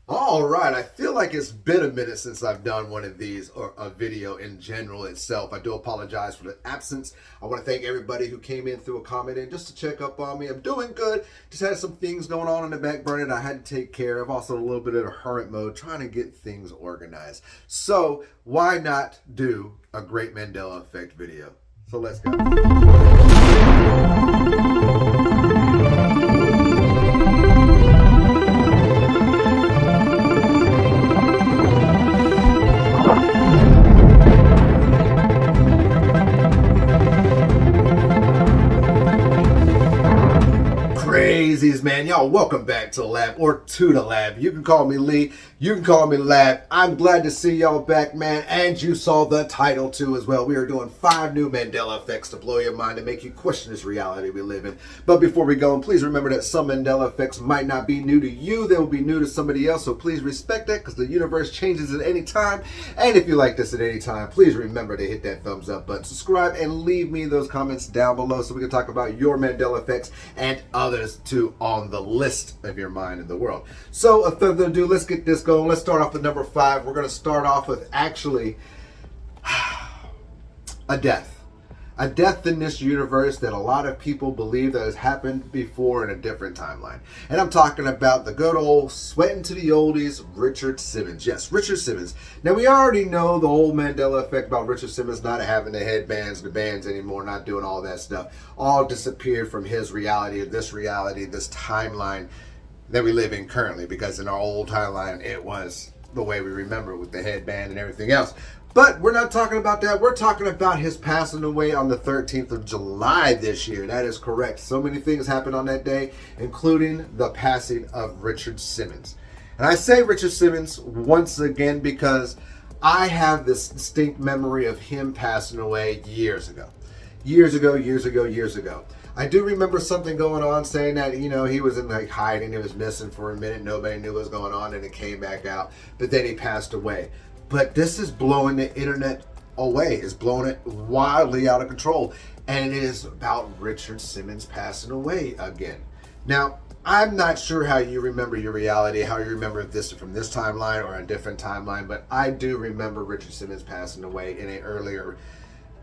All right, I feel like it's been a minute since I've done one of these or a video in general itself. I do apologize for the absence. I want to thank everybody who came in through a comment and just to check up on me. I'm doing good. Just had some things going on in the back burner that I had to take care of. Also a little bit of a hermit mode, trying to get things organized. So why not do a great Mandela Effect video? So let's go. Crazies, man. Y'all, welcome back to the lab, or to the lab. You can call me Lee. You can call me Lab. I'm glad to see y'all back, man. And you saw the title, too, as well. We are doing 5 new Mandela effects to blow your mind and make you question this reality we live in. But before we go, please remember that some Mandela effects might not be new to you. They will be new to somebody else, so please respect that because the universe changes at any time. And if you like this at any time, please remember to hit that thumbs up button, subscribe, and leave me those comments down below so we can talk about your Mandela effects and others, too, on the list of your mind in the world. So, without further ado, let's get this going. Let's start off with number 5. We're going to start off with actually a death. A death in this universe that a lot of people believe that has happened before in a different timeline. And I'm talking about the good old sweating to the oldies, Richard Simmons. Yes, Richard Simmons. Now, we already know the old Mandela effect about Richard Simmons not having the headbands, the bands anymore, not doing all that stuff. All disappeared from his reality, this timeline that we live in currently, because in our old timeline, it was the way we remember it with the headband and everything else. But we're not talking about that. We're talking about his passing away on the 13th of July this year. That is correct. So many things happened on that day, including the passing of Richard Simmons. And I say Richard Simmons once again because I have this distinct memory of him passing away years ago. Years ago. I do remember something going on saying that, you know, he was in like hiding, he was missing for a minute, nobody knew what was going on, and it came back out, but then he passed away. But this is blowing the internet away. It's blowing it wildly out of control. And it is about Richard Simmons passing away again. Now, I'm not sure how you remember your reality, how you remember this from this timeline or a different timeline, but I do remember Richard Simmons passing away in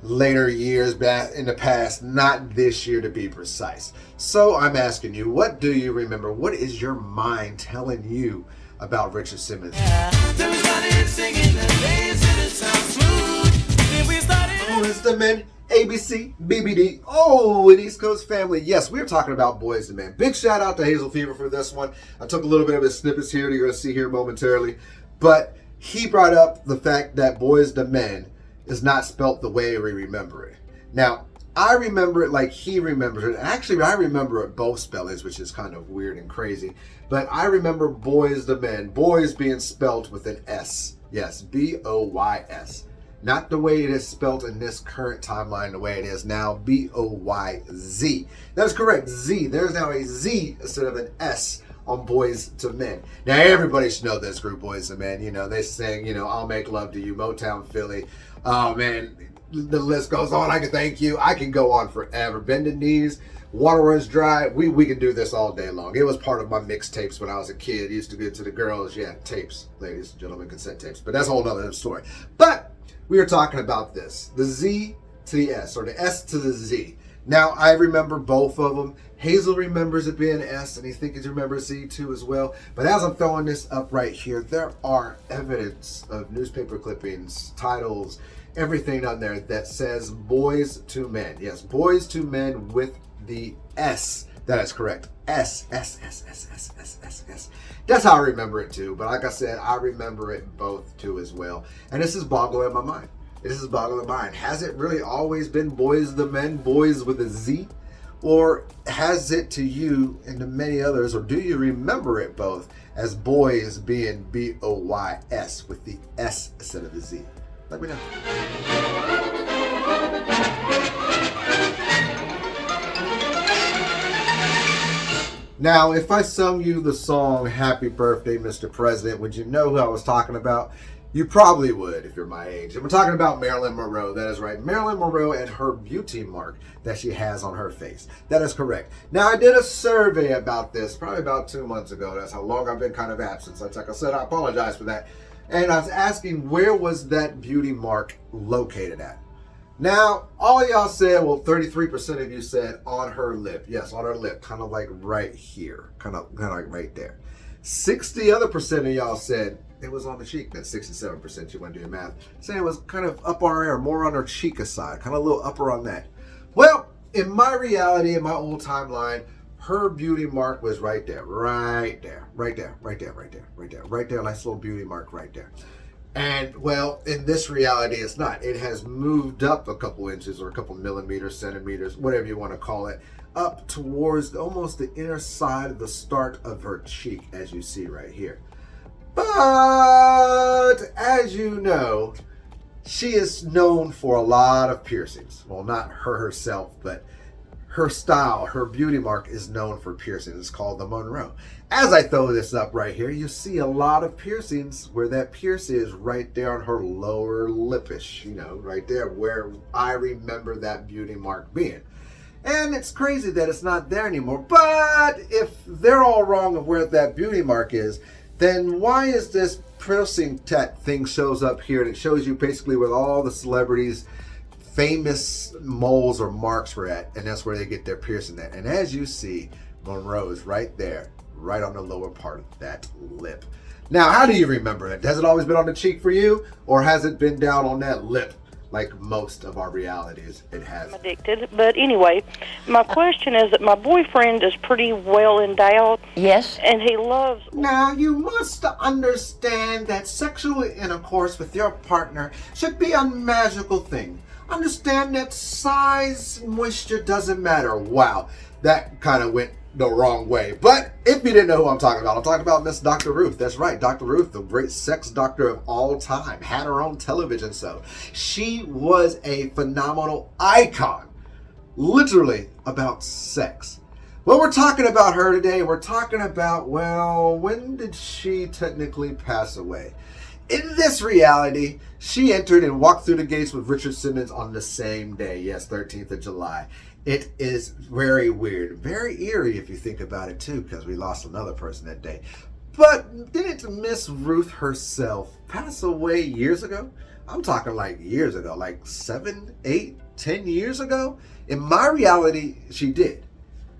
later years back in the past, not this year to be precise. So I'm asking you, what do you remember? What is your mind telling you about Richard Simmons? Oh, it's the men, ABC, BBD, oh, an East Coast family. Yes, we're talking about Boyz II Men. Big shout out to Hazel Fever for this one. I took a little bit of his snippets here that you're going to see here momentarily. But he brought up the fact that Boyz II Men is not spelt the way we remember it. Now, I remember it like he remembers it. Actually, I remember it both spellings, which is kind of weird and crazy. But I remember Boyz II Men, boys being spelt with an S. Yes, B-O-Y-S. Not the way it is spelt in this current timeline, the way it is now, B-O-Y-Z. That is correct, Z. There's now a Z instead of an S on Boyz II Men. Now, everybody should know this group, Boyz II Men. You know, they sing, you know, I'll Make Love to You, Motown Philly. Oh, man, the list goes on. I can thank you. I can go on forever. Bending Knees, Water Runs Dry. We can do this all day long. It was part of my mixtapes when I was a kid. Used to get to the girls. Yeah, tapes, ladies and gentlemen, cassette tapes. But that's a whole other story. But we are talking about this. The Z to the S, or the S to the Z. Now, I remember both of them. Hazel remembers it being S, and he thinks he remembers Z too as well. But as I'm throwing this up right here, there are evidence of newspaper clippings, titles, everything on there that says Boyz II Men. Yes, Boyz II Men with the S. That is correct. S. That's how I remember it too. But like I said, I remember it both too as well. And this is boggling my mind. Has it really always been Boyz II Men, boys with a Z? Or has it to you and to many others, or do you remember it both as boys being B-O-Y-S with the S instead of the Z? Let me know. Now, if I sung you the song Happy Birthday, Mr. President, would you know who I was talking about? You probably would if you're my age. And we're talking about Marilyn Monroe. That is right. Marilyn Monroe and her beauty mark that she has on her face. That is correct. Now, I did a survey about this probably about 2 months ago. That's how long I've been kind of absent. So, like I said, I apologize for that. And I was asking, where was that beauty mark located at? Now, all of y'all said, well, 33% of you said on her lip. Yes, on her lip. Kind of like right here. Kind of like right there. 60 other percent of y'all said it was on the cheek. That's 67%. You want to do your math. Saying it was kind of up on her, more on her cheek side, kind of a little upper on that. Well, in my reality, in my old timeline, her beauty mark was right there, right there, right there, right there, right there, right there, right there. Nice little beauty mark right there. And well, in this reality, it's not. It has moved up a couple inches or a couple millimeters, centimeters, whatever you want to call it, up towards almost the inner side of the start of her cheek, as you see right here. But as you know, she is known for a lot of piercings. Well, not her herself, but her style, her beauty mark is known for piercings. It's called the Monroe. As I throw this up right here, you see a lot of piercings where that pierce is right there on her lower lipish, right there where I remember that beauty mark being. And it's crazy that it's not there anymore. But if they're all wrong of where that beauty mark is, then why is this piercing tat thing shows up here and it shows you basically where all the celebrities' famous moles or marks were at, and that's where they get their piercing at. And as you see, Monroe is right there, right on the lower part of that lip. Now, how do you remember it? Has it always been on the cheek for you, or has it been down on that lip? Like most of our realities, it has. I'm addicted. But anyway, my question is that my boyfriend is pretty well endowed. Yes. And he loves... Now, you must understand that sexual intercourse with your partner should be a magical thing. Understand that size, moisture doesn't matter. Wow, that kind of went the wrong way. But if you didn't know who I'm talking about Miss Dr. Ruth. That's right, Dr. Ruth, the great sex doctor of all time, had her own television show. She was a phenomenal icon, literally, about sex. Well, we're talking about her today. We're talking about, well, when did she technically pass away? In this reality, she entered and walked through the gates with Richard Simmons on the same day. Yes, 13th of July. It is very weird. Very eerie if you think about it, too, because we lost another person that day. But didn't Miss Ruth herself pass away years ago? I'm talking like years ago, like 7, 8, 10 years ago. In my reality, she did.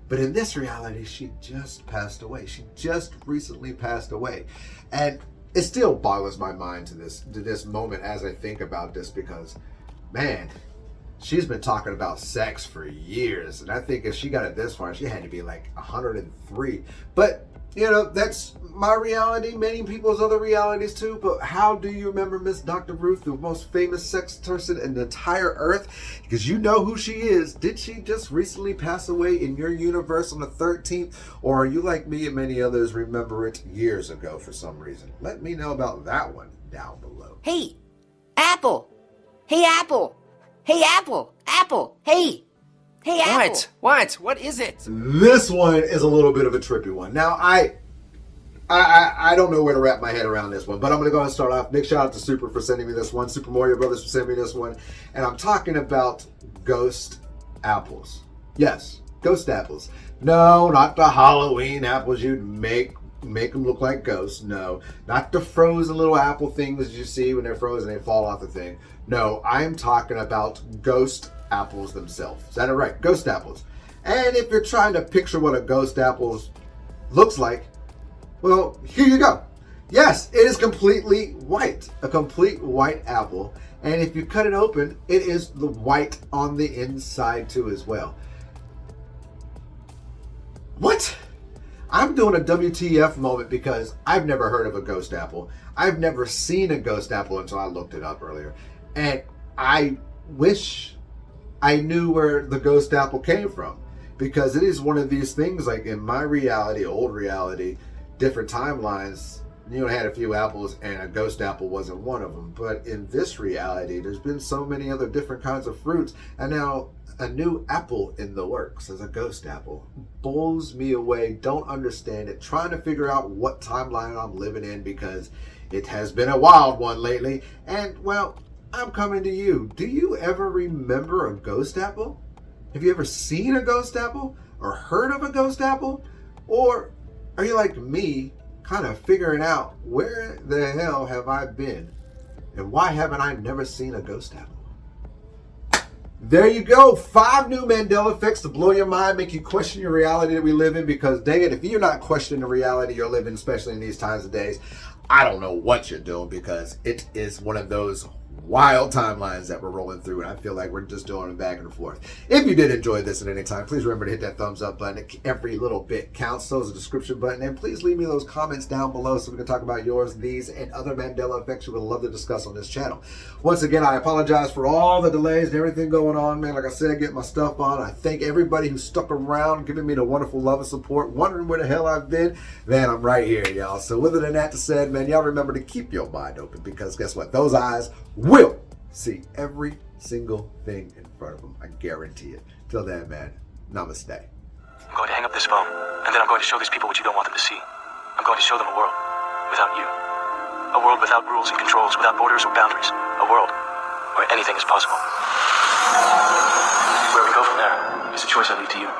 But in this reality, she just passed away. She just recently passed away. And it still boggles my mind to this moment as I think about this because, man, she's been talking about sex for years. And I think if she got it this far, she had to be like 103. But, that's my reality, many people's other realities too. But how do you remember Miss Dr. Ruth, the most famous sex person in the entire earth? Because you know who she is. Did she just recently pass away in your universe on the 13th? Or are you like me and many others remember it years ago for some reason? Let me know about that one down below. Hey, Apple. Hey, Apple. Hey, Apple. Apple. Hey. Hey, Apple. What is it? This one is a little bit of a trippy one. Now, I don't know where to wrap my head around this one, but I'm going to go ahead and start off. Big shout out to Super for sending me this one. Super Mario Brothers for sending me this one. And I'm talking about ghost apples. Yes, ghost apples. No, not the Halloween apples you'd make them look like ghosts. No, not the frozen little apple things you see when they're frozen and they fall off the thing. No, I'm talking about ghost apples themselves. Is that right? Ghost apples. And if you're trying to picture what a ghost apple looks like, well, here you go. Yes, it is completely white. A complete white apple. And if you cut it open, it is the white on the inside too as well. What? I'm doing a WTF moment because I've never heard of a ghost apple. I've never seen a ghost apple until I looked it up earlier. And I wish I knew where the ghost apple came from. Because it is one of these things, like in my reality, old reality, different timelines, you had a few apples and a ghost apple wasn't one of them. But in this reality, there's been so many other different kinds of fruits, and now a new apple in the works as a ghost apple. Blows me away. Don't understand it. Trying to figure out what timeline I'm living in, because it has been a wild one lately. And well, I'm coming to you. Do you ever remember a ghost apple? Have you ever seen a ghost apple or heard of a ghost apple? Or are you like me, kind of figuring out where the hell have I been and why haven't I never seen a ghost apple? There you go. 5 new Mandela effects to blow your mind, make you question your reality that we live in, because dang it, if you're not questioning the reality you're living, especially in these times of days, I don't know what you're doing, because it is one of those wild timelines that we're rolling through, and I feel like we're just doing it back and forth. If you did enjoy this at any time, please remember to hit that thumbs up button. Every little bit counts. So is the description button, and please leave me those comments down below so we can talk about yours, these, and other Mandela effects you would love to discuss on this channel. Once again, I apologize for all the delays and everything going on, man. Like I said, getting my stuff on. I thank everybody who stuck around, giving me the wonderful love and support, wondering where the hell I've been. Man, I'm right here, y'all. So with it and that said, man, y'all remember to keep your mind open, because guess what? Those eyes will see every single thing in front of them. I guarantee it. Till then, man, namaste. I'm going to hang up this phone, and then I'm going to show these people what you don't want them to see. I'm going to show them a world without you. A world without rules and controls, without borders or boundaries. A world where anything is possible. Where we go from there is a choice I leave to you.